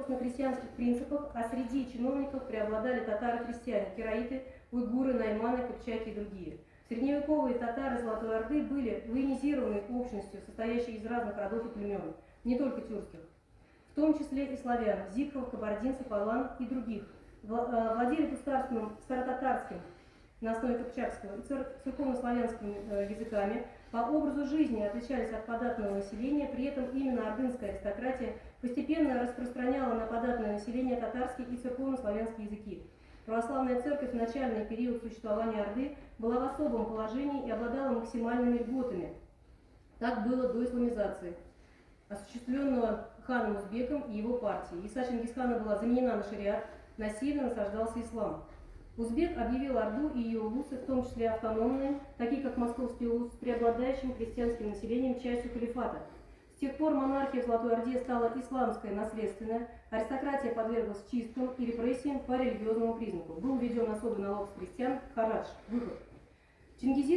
на христианских принципах, а среди чиновников преобладали татары-христиане, кераиты, уйгуры, найманы, кыпчаки и другие. Средневековые татары Золотой Орды были военизированной общностью, состоящей из разных родов и племен, не только тюркских, в том числе и славян, зикхов, кабардинцев, алан и других. Владели государственным старотатарским на основе кыпчакского и церковнославянскими языками, по образу жизни отличались от податного населения, при этом именно ордынская аристократия постепенно распространяла на податное население татарские и церковнославянские языки. Православная церковь в начальный период существования Орды была в особом положении и обладала максимальными льготами. Так было до исламизации, осуществленного ханом Узбеком и его партией. Иса Чингисхана была заменена на шариат, насильно насаждался ислам. Узбек объявил Орду и ее улусы, в том числе автономные, такие как Московский улус, с преобладающим христианским населением, частью халифата. С тех пор монархия в Золотой Орде стала исламская, наследственная, аристократия подверглась чисткам и репрессиям по религиозному признаку. Был введен особый налог с крестьян – харадж, выход. Чингизиды